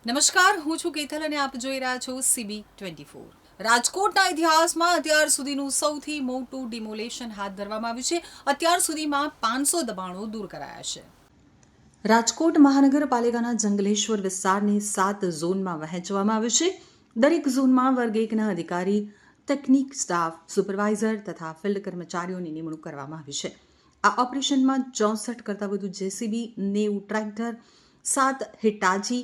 નમસ્કાર, હું છું કેથલ અને આપ જોઈ રહ્યા છો CB24. રાજકોટના ઇતિહાસમાં અત્યાર સુધીનું સૌથી મોટું ડિમોલેશન હાથ ધરવામાં આવ્યું છે. અત્યાર સુધીમાં 500 દબાણો દૂર કરાયા છે. રાજકોટ મહાનગરપાલિકાના જંગલેશ્વર વિસ્તારને 7 ઝોનમાં વહેંચવામાં આવ્યું છે. દરેક ઝોનમાં વર્ગ 1ના અધિકારી, ટેકનિક સ્ટાફ, સુપરવાઇઝર તથા ફિલ્ડ કર્મચારીઓની નિમણૂક કરવામાં આવી છે. આ ઓપરેશનમાં 64 કરતાં વધુ JCB, 90 tractor, 7 Hitachi,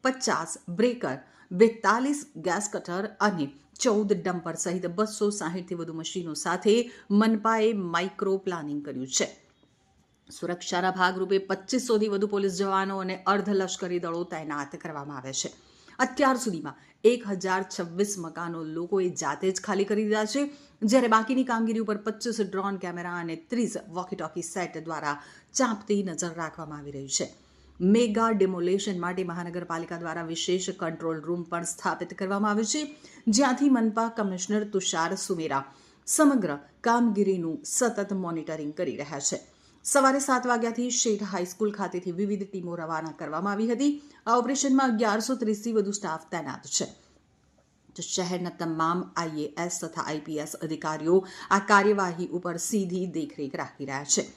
50 breaker, 42 gas cutter અને 14 ડમ્પર સહિત 260થી વધુ મશીનો સાથે મનપાએ માઇક્રો પ્લાનિંગ કર્યું છે. સુરક્ષાના ભાગરૂપે 2500થી વધુ પોલીસ જવાનો અને અર્ધલશ્કરી દળો તૈનાત કરવામાં આવ્યા છે. અત્યાર સુધીમાં 1026 મકાનો લોકોએ જાતે જ ખાલી કરી દીધા છે, જ્યારે બાકીની કામગીરી ઉપર 25 ડ્રોન કેમેરા અને 30 વોકી-ટોકી સેટ દ્વારા ચાંપતી નજર રાખવામાં આવી રહી છે. મેગા ડિમોલેશન માટે મહાનગરપાલિકા દ્વારા વિશેષ કંટ્રોલ રૂમ પણ સ્થાપિત કરવામાં આવ્યો છે, જ્યાંથી મનપા કમિશનર તુષાર સુમેરા સમગ્ર કામગીરીનું સતત મોનિટરિંગ કરી રહ્યા છે. સવારે 7 વાગ્યાથી શેઠ હાઈસ્કૂલ ખાતેથી વિવિધ ટીમો રવાના કરવામાં આવી હતી. આ ઓપરેશનમાં 1130થી વધુ સ્ટાફ તૈનાત છે. શહેરના તમામ IAS તથા IPS અધિકારીઓ આ કાર્યવાહી ઉપર સીધી દેખરેખ રાખી રહ્યા છે.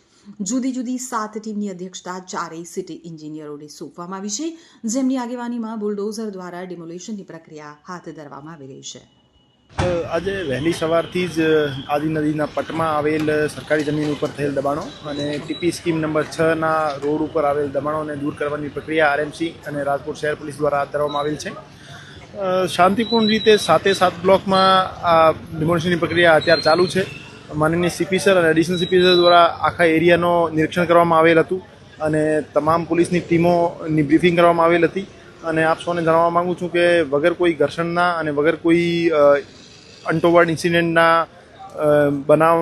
જુદી જુદી 7 ટીમની અધ્યક્ષતા 4 સિટી એન્જિનિયરોને સોંપવામાં આવી છે, જેમની આગેવાનીમાં બુલડોઝર દ્વારા ડિમોલેશનની પ્રક્રિયા હાથ ધરવામાં આવી રહી છે. આજે વહેલી સવારથી જ આદિ નદીના પટમાં આવેલ સરકારી જમીન ઉપર થયેલ દબાણો અને ટીપી સ્કીમ નંબર 6ના રોડ ઉપર આવેલ દબાણોને દૂર કરવાની પ્રક્રિયા RMC અને રાજકોટ શહેર પોલીસ દ્વારા હાથ ધરવામાં આવેલ છે. શાંતિપૂર્ણ રીતે 7 બ્લોકમાં આ ડિમોલેશનની પ્રક્રિયા અત્યારે ચાલુ છે. માનનીય CP સર અને એડિશનલ CP સર દ્વારા આખા એરિયાનો નિરીક્ષણ કરવામાં આવેલ હતું અને તમામ પોલીસની ટીમોની બ્રીફિંગ કરવામાં આવેલ હતી. અને આપ સૌને જણાવવા માગું છું કે વગર કોઈ ઘર્ષણના અને વગર કોઈ અનટોવર્ડ ઇન્સિડન્ટના બનાવ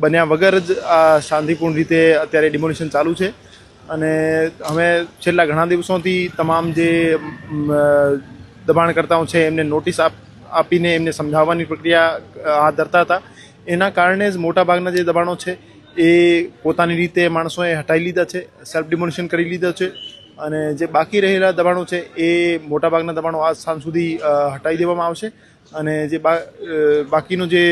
બન્યા વગર જ આ શાંતિપૂર્ણ રીતે અત્યારે ડિમોલિશન ચાલુ છે. અને અમે છેલ્લા ઘણા દિવસોથી તમામ જે દબાણકર્તાઓ છે એમને નોટિસ આપીને એમને સમજાવવાની પ્રક્રિયા હાથ ધરતા હતા. એના કારણે જ મોટાભાગના જે દબાણો છે એ પોતાની રીતે માણસોએ હટાવી લીધા છે, સેલ્ફ ડિમોલિશન કરી લીધા છે. અને જે બાકી રહેલા દબાણો છે એ મોટાભાગના દબાણો આજ સાંજ સુધી હટાવી દેવામાં આવશે અને જે બાકીનું જે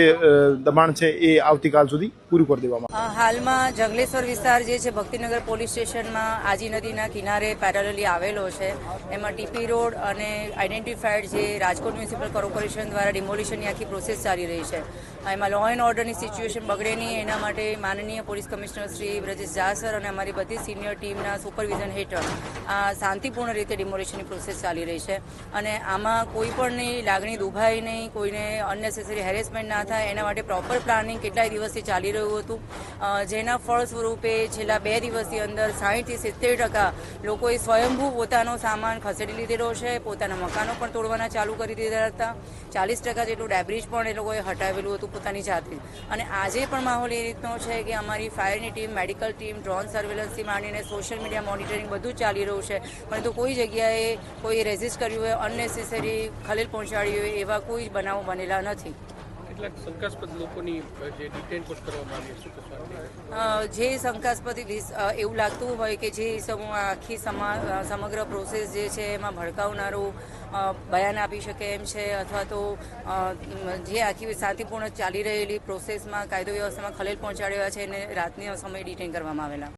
દબાણ છે એ આવતીકાલ સુધી પૂરું કરી દેવામાં આવશે. હાલમાં જંગલેશ્વર વિસ્તાર જે છે ભક્તિનગર પોલીસ સ્ટેશનમાં આજી નદીના કિનારે પેરેલલી આવેલો છે. એમાં ટીપી રોડ અને આઈડેન્ટિફાઈડ જે રાજકોટ મ્યુનિસિપલ કોર્પોરેશન દ્વારા ડિમોલિશનની આખી પ્રોસેસ ચાલી રહી છે. એમાં લો એન્ડ ઓર્ડરની સિચ્યુએશન બગડે નહીં એના માટે માનનીય police commissioner Shri Brajesh Jha sir અને અમારી બધી સિનિયર ટીમના સુપરવિઝન હેઠળ આ શાંતિપૂર્ણ રીતે ડિમોલિશનની પ્રોસેસ ચાલી રહી છે. અને આમાં કોઈ પણની લાગણી દુભાય નહીં, કોઈને અનનેસેસરી હેરેસમેન્ટ ના થાય એના માટે પ્રોપર પ્લાનિંગ કેટલાય દિવસથી ચાલી રહ્યું હતું, જેના ફળ સ્વરૂપે છેલ્લા 2 દિવસની અંદર 60થી 70% લોકોએ સ્વયંભૂ પોતાનો સામાન ખસેડી લીધેલો છે. પોતાના મકાનો પણ તોડવાના ચાલુ કરી દીધા હતા. 40% જેટલું ડેબ્રિજ પણ એ લોકોએ હટાવેલું હતું પોતાની જાતે. અને આજે પણ માહોલ એ રીતનો છે કે અમારી ફાયરની ટીમ, મેડિકલ ટીમ, ડ્રોન સર્વેલન્સથી માંડીને સોશિયલ મીડિયા મોનિટરિંગ બધું જ ચાલી રહ્યું છે. પરંતુ કોઈ જગ્યાએ કોઈ રેઝિસ્ટ કર્યું હોય, અનનેસેસરી ખલેલ પહોંચાડી હોય એવા કોઈ બનાવો બનેલા નથી. કેટલાક શંકાસ્પદ લોકોની જે ડિટેન કરવામાં આવી છે, જે શંકાસ્પદ એવું લાગતું હોય કે જે આખી સમગ્ર પ્રોસેસ જે છે એમાં ભડકાવનારું બયાન આપી શકે એમ છે અથવા તો જે આખી શાંતિપૂર્ણ ચાલી રહેલી પ્રોસેસમાં કાયદો વ્યવસ્થામાં ખલેલ પહોંચાડ્યા છે એને રાતના સમયે ડિટેન કરવામાં આવેલા.